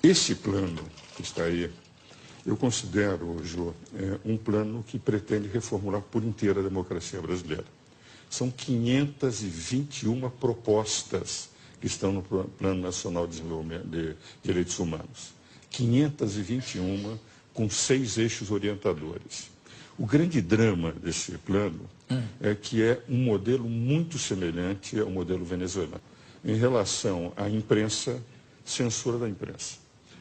Esse plano que está aí, eu considero, Jô, um plano que pretende reformular por inteiro a democracia brasileira. São 521 propostas que estão no Plano Nacional de Desenvolvimento de Direitos Humanos. 521 com 6 eixos orientadores. O grande drama desse plano é que é um modelo muito semelhante ao modelo venezuelano. Em relação à imprensa, censura da imprensa.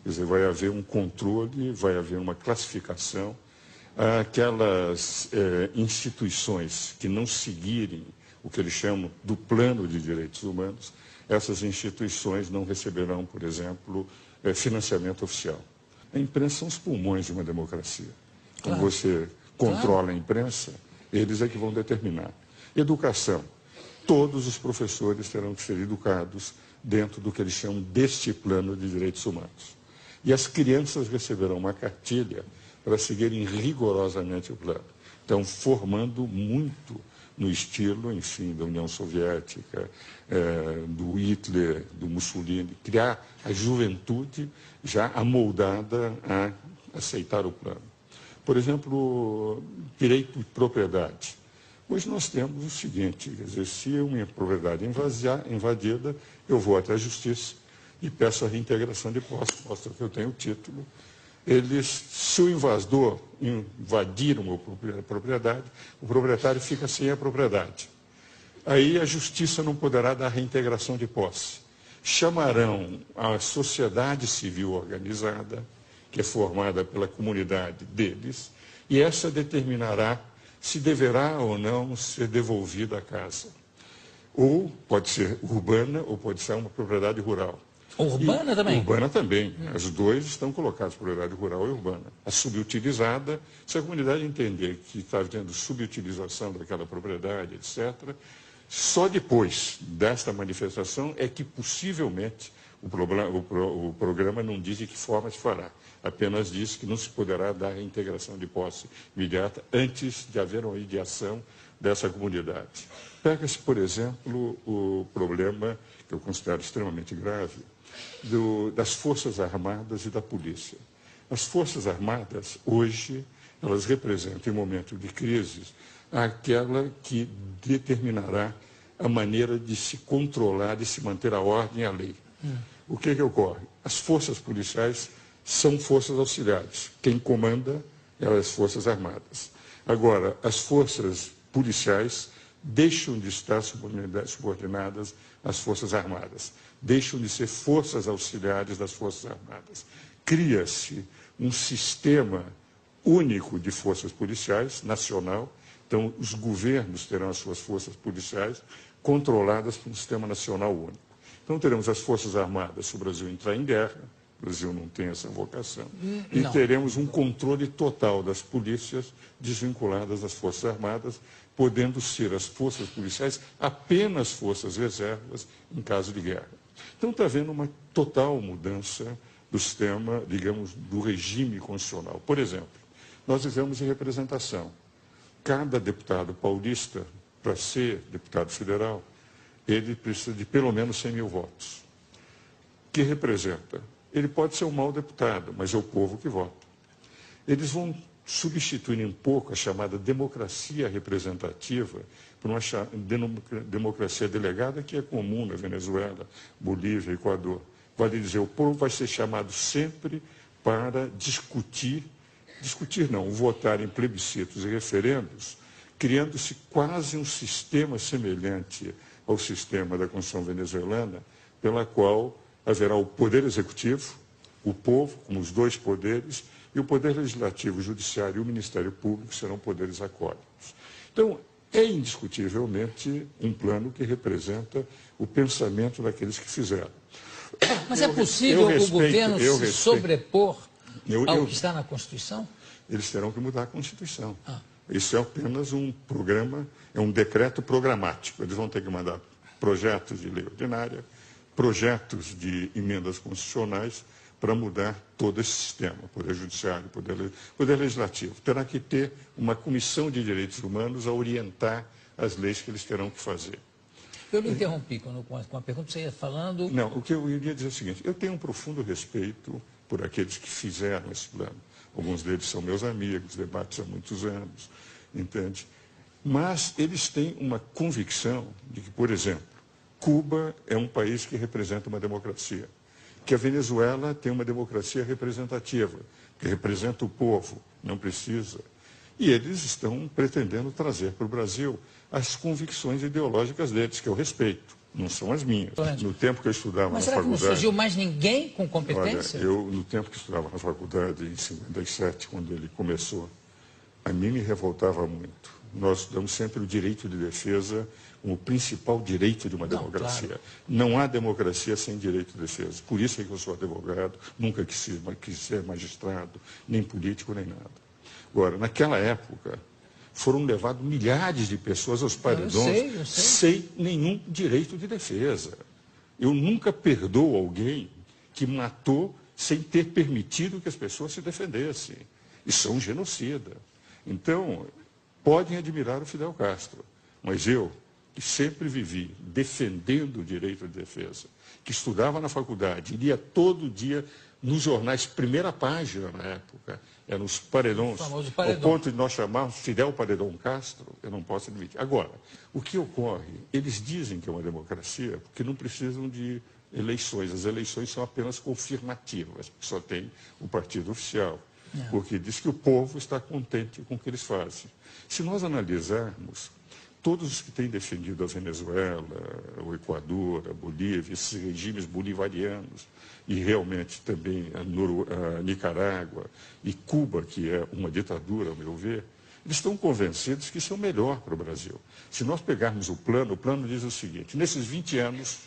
Quer dizer, vai haver um controle, vai haver uma classificação. Aquelas instituições que não seguirem o que eles chamam do plano de direitos humanos, essas instituições não receberão, por exemplo, financiamento oficial. A imprensa são os pulmões de uma democracia. Quando você controla a imprensa, eles é que vão determinar. Educação. Todos os professores terão que ser educados dentro do que eles chamam deste plano de direitos humanos. E as crianças receberão uma cartilha para seguirem rigorosamente o plano. Então, formando muito no estilo, enfim, da União Soviética, do Hitler, do Mussolini, criar a juventude já amoldada a aceitar o plano. Por exemplo, direito de propriedade. Hoje nós temos o seguinte, quer dizer, se minha propriedade é invadida, eu vou até a justiça e peço a reintegração de posse, mostra que eu tenho o título. Se o invasor invadir uma propriedade, o proprietário fica sem a propriedade. Aí a justiça não poderá dar reintegração de posse. Chamarão a sociedade civil organizada, que é formada pela comunidade deles, e essa determinará se deverá ou não ser devolvida a casa. Ou pode ser urbana, ou pode ser uma propriedade rural. Urbana também? Urbana também. As duas estão colocadas, propriedade rural e urbana. A subutilizada, se a comunidade entender que está havendo subutilização daquela propriedade, etc., só depois desta manifestação é que possivelmente o programa não diz de que forma se fará. Apenas diz que não se poderá dar a integração de posse imediata antes de haver uma mediação dessa comunidade. Pega-se, por exemplo, o problema, que eu considero extremamente grave, das Forças Armadas e da Polícia. As Forças Armadas, hoje, elas representam, em momento de crise, aquela que determinará a maneira de se controlar, de se manter a ordem e a lei. O que ocorre? As forças policiais são forças auxiliares. Quem comanda é as Forças Armadas. Agora, as forças policiais deixam de estar subordinadas às Forças Armadas, deixam de ser forças auxiliares das Forças Armadas. Cria-se um sistema único de forças policiais, nacional. Então, os governos terão as suas forças policiais controladas por um sistema nacional único. Então, teremos as Forças Armadas se o Brasil entrar em guerra, o Brasil não tem essa vocação, e teremos um controle total das polícias desvinculadas das Forças Armadas, podendo ser as forças policiais apenas forças reservas em caso de guerra. Então, está havendo uma total mudança do sistema, digamos, do regime constitucional. Por exemplo, nós vivemos em representação. Cada deputado paulista, para ser deputado federal, ele precisa de pelo menos 100 mil votos. Que representa? Ele pode ser um mau deputado, mas é o povo que vota. Eles vão substituir um pouco a chamada democracia representativa por uma democracia delegada que é comum na Venezuela, Bolívia, Equador. Vale dizer, o povo vai ser chamado sempre para discutir não, votar em plebiscitos e referendos, criando-se quase um sistema semelhante ao sistema da Constituição venezuelana, pela qual haverá o poder executivo, o povo, como os dois poderes, e o poder legislativo, o judiciário e o Ministério Público serão poderes acólitos. Então, é indiscutivelmente um plano que representa o pensamento daqueles que fizeram. Mas é possível o governo se sobrepor ao que está na Constituição? Eles terão que mudar a Constituição. Isso é apenas um programa, é um decreto programático. Eles vão ter que mandar projetos de lei ordinária, projetos de emendas constitucionais para mudar todo esse sistema, Poder Judiciário, Poder Legislativo. Terá que ter uma comissão de direitos humanos a orientar as leis que eles terão que fazer. Desculpe, eu me interrompi com a pergunta que você ia falando. Não, o que eu iria dizer é o seguinte, eu tenho um profundo respeito por aqueles que fizeram esse plano. Alguns deles são meus amigos, debates há muitos anos, entende? Mas eles têm uma convicção de que, por exemplo, Cuba é um país que representa uma democracia, que a Venezuela tem uma democracia representativa, que representa o povo, não precisa. E eles estão pretendendo trazer para o Brasil as convicções ideológicas deles, que eu respeito, não são as minhas. No tempo que eu estudava na faculdade... Mas será que não surgiu mais ninguém com competência? Olha, no tempo que eu estudava na faculdade, em 57, quando ele começou, a mim me revoltava muito. Nós damos sempre o direito de defesa como o principal direito de uma democracia. Claro. Não há democracia sem direito de defesa. Por isso é que eu sou advogado, nunca quis ser magistrado, nem político, nem nada. Agora, naquela época, foram levados milhares de pessoas aos paredões sem nenhum direito de defesa. Eu nunca perdoo alguém que matou sem ter permitido que as pessoas se defendessem. Isso é um genocida. Então, podem admirar o Fidel Castro, mas eu, que sempre vivi defendendo o direito de defesa, que estudava na faculdade, lia todo dia nos jornais, primeira página na época, eram os paredões, ao ponto de nós chamarmos Fidel Paredão Castro, eu não posso admitir. Agora, o que ocorre? Eles dizem que é uma democracia porque não precisam de eleições, as eleições são apenas confirmativas, só tem o partido oficial, porque diz que o povo está contente com o que eles fazem. Se nós analisarmos, todos os que têm defendido a Venezuela, o Equador, a Bolívia, esses regimes bolivarianos, e realmente também a Nicarágua e Cuba, que é uma ditadura, ao meu ver, eles estão convencidos que isso é o melhor para o Brasil. Se nós pegarmos o plano diz o seguinte, nesses 20 anos,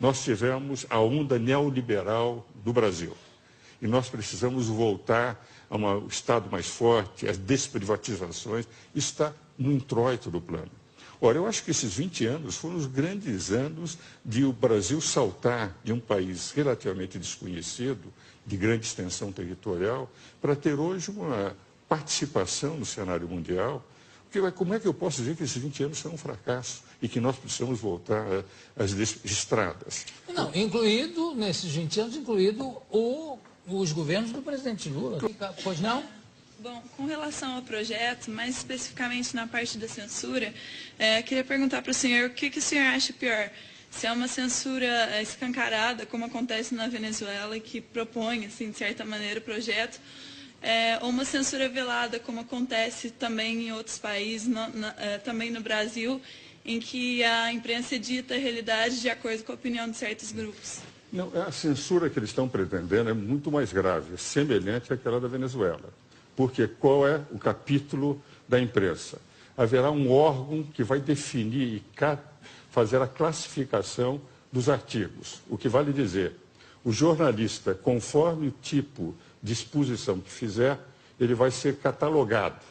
nós tivemos a onda neoliberal do Brasil. E nós precisamos voltar a um Estado mais forte, as desprivatizações, isso está no introito do plano. Ora, eu acho que esses 20 anos foram os grandes anos de o Brasil saltar de um país relativamente desconhecido, de grande extensão territorial, para ter hoje uma participação no cenário mundial. Porque, como é que eu posso dizer que esses 20 anos são um fracasso e que nós precisamos voltar às estradas? Não, incluído, nesses 20 anos, os governos do presidente Lula. Pois não? Bom, com relação ao projeto, mais especificamente na parte da censura, queria perguntar para o senhor o que o senhor acha pior? Se é uma censura escancarada, como acontece na Venezuela, que propõe, assim, de certa maneira, o projeto, ou uma censura velada, como acontece também em outros países, também no Brasil, em que a imprensa dita a realidade de acordo com a opinião de certos grupos? Não, a censura que eles estão pretendendo é muito mais grave, é semelhante àquela da Venezuela. Porque qual é o capítulo da imprensa? Haverá um órgão que vai definir e fazer a classificação dos artigos. O que vale dizer, o jornalista, conforme o tipo de exposição que fizer, ele vai ser catalogado.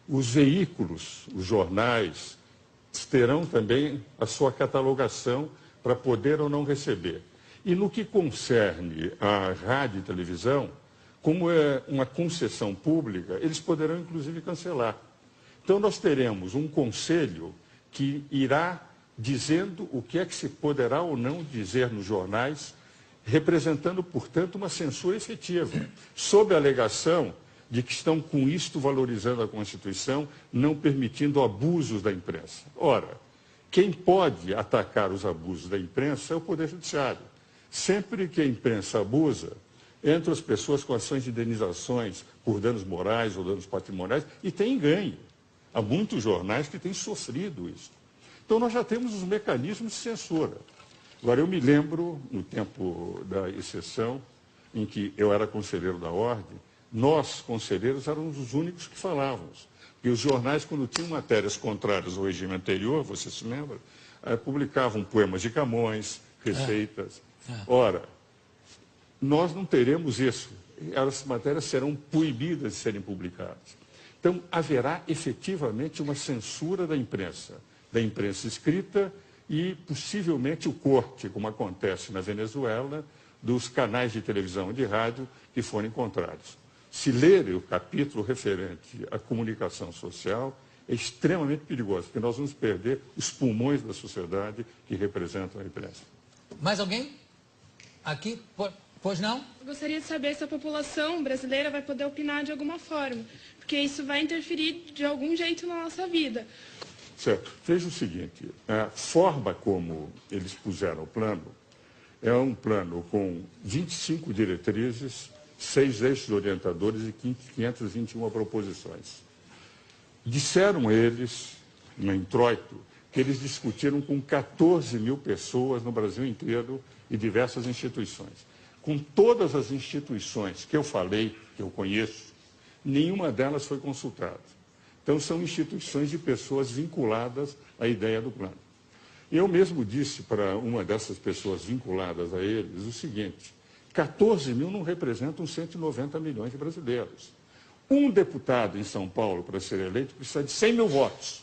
Os veículos, os jornais, terão também a sua catalogação para poder ou não receber. E no que concerne à rádio e televisão, como é uma concessão pública, eles poderão, inclusive, cancelar. Então, nós teremos um conselho que irá dizendo o que é que se poderá ou não dizer nos jornais, representando, portanto, uma censura efetiva, sob a alegação de que estão, com isto, valorizando a Constituição, não permitindo abusos da imprensa. Ora, quem pode atacar os abusos da imprensa é o Poder Judiciário. Sempre que a imprensa abusa, entram as pessoas com ações de indenizações por danos morais ou danos patrimoniais e tem ganho. Há muitos jornais que têm sofrido isso. Então, nós já temos os mecanismos de censura. Agora, eu me lembro, no tempo da exceção, em que eu era conselheiro da Ordem, nós, conselheiros, éramos os únicos que falávamos. E os jornais, quando tinham matérias contrárias ao regime anterior, você se lembra, publicavam poemas de Camões, receitas. Ora, nós não teremos isso. As matérias serão proibidas de serem publicadas. Então, haverá efetivamente uma censura da imprensa escrita e, possivelmente, o corte, como acontece na Venezuela, dos canais de televisão e de rádio que forem contrários. Se ler o capítulo referente à comunicação social, é extremamente perigosa, porque nós vamos perder os pulmões da sociedade que representam a imprensa. Mais alguém? Aqui? Pois não? Eu gostaria de saber se a população brasileira vai poder opinar de alguma forma, porque isso vai interferir de algum jeito na nossa vida. Certo. Veja o seguinte, a forma como eles puseram o plano é um plano com 25 diretrizes, 6 eixos orientadores e 521 proposições. Disseram eles, no introito, que eles discutiram com 14 mil pessoas no Brasil inteiro e diversas instituições. Com todas as instituições que eu falei, que eu conheço, nenhuma delas foi consultada. Então, são instituições de pessoas vinculadas à ideia do plano. Eu mesmo disse para uma dessas pessoas vinculadas a eles o seguinte: 14 mil não representam 190 milhões de brasileiros. Um deputado em São Paulo, para ser eleito, precisa de 100 mil votos,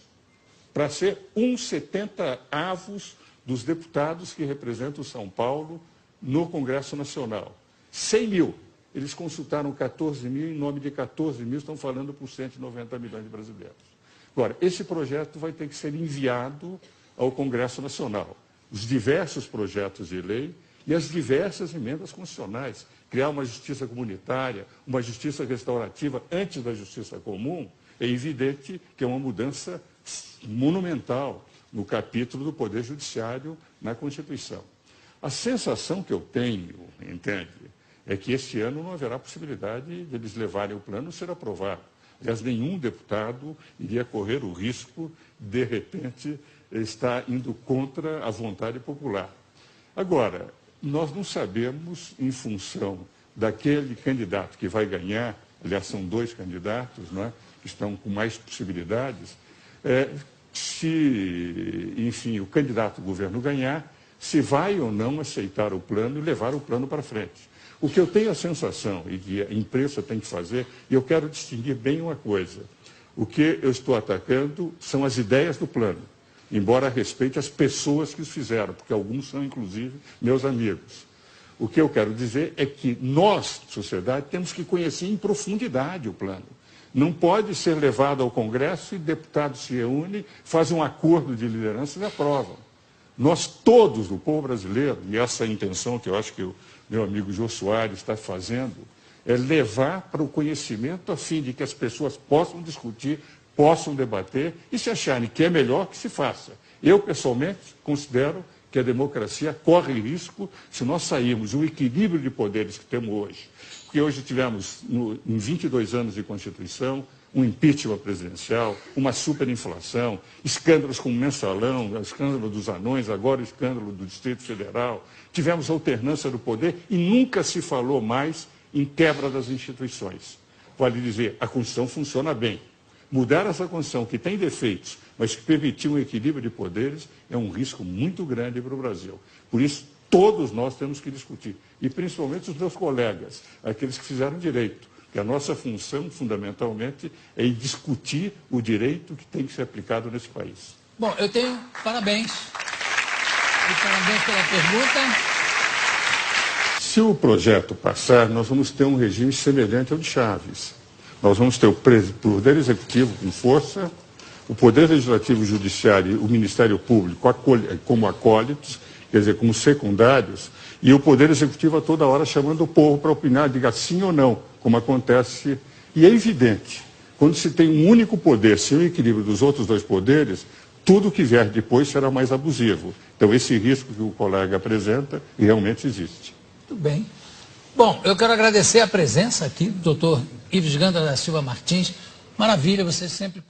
para ser 1,70 avos dos deputados que representam São Paulo no Congresso Nacional. 100 mil. Eles consultaram 14 mil, em nome de 14 mil estão falando por 190 milhões de brasileiros. Agora, esse projeto vai ter que ser enviado ao Congresso Nacional. Os diversos projetos de lei e as diversas emendas constitucionais. Criar uma justiça comunitária, uma justiça restaurativa antes da justiça comum, é evidente que é uma mudança monumental no capítulo do Poder Judiciário na Constituição. A sensação que eu tenho, entende, é que este ano não haverá possibilidade de eles levarem o plano a ser aprovado. Aliás, nenhum deputado iria correr o risco, de repente, estar indo contra a vontade popular. Agora, nós não sabemos, em função daquele candidato que vai ganhar, aliás, são 2 candidatos, não é, que estão com mais possibilidades, se, enfim, o candidato do governo ganhar, se vai ou não aceitar o plano e levar o plano para frente. O que eu tenho a sensação, e que a imprensa tem que fazer, e eu quero distinguir bem uma coisa: o que eu estou atacando são as ideias do plano, embora respeite as pessoas que os fizeram, porque alguns são, inclusive, meus amigos. O que eu quero dizer é que nós, sociedade, temos que conhecer em profundidade o plano. Não pode ser levado ao Congresso e deputados se reúnem, fazem um acordo de lideranças e aprovam. Nós todos, o povo brasileiro, e essa é a intenção que eu acho que o meu amigo Jô Soares está fazendo, é levar para o conhecimento a fim de que as pessoas possam discutir, possam debater e se acharem que é melhor que se faça. Eu, pessoalmente, considero que a democracia corre risco se nós sairmos do equilíbrio de poderes que temos hoje. Porque hoje tivemos, em 22 anos de Constituição, um impeachment presidencial, uma superinflação, escândalos como o Mensalão, o escândalo dos anões, agora o escândalo do Distrito Federal. Tivemos alternância do poder e nunca se falou mais em quebra das instituições. Vale dizer, a Constituição funciona bem. Mudar essa Constituição, que tem defeitos, mas que permitiu um equilíbrio de poderes, é um risco muito grande para o Brasil. Por isso, todos nós temos que discutir, e principalmente os meus colegas, aqueles que fizeram direito. Que a nossa função, fundamentalmente, é discutir o direito que tem que ser aplicado nesse país. Bom, eu tenho parabéns. E parabéns pela pergunta. Se o projeto passar, nós vamos ter um regime semelhante ao de Chaves. Nós vamos ter o Poder Executivo com força, o Poder Legislativo e Judiciário, o Ministério Público como acólitos, quer dizer, como secundários, e o Poder Executivo a toda hora chamando o povo para opinar, diga sim ou não, como acontece. E é evidente, quando se tem um único poder, sem o equilíbrio dos outros 2 poderes, tudo que vier depois será mais abusivo. Então, esse risco que o colega apresenta realmente existe. Muito bem. Bom, eu quero agradecer a presença aqui do doutor Ives Gandra da Silva Martins. Maravilha, você sempre...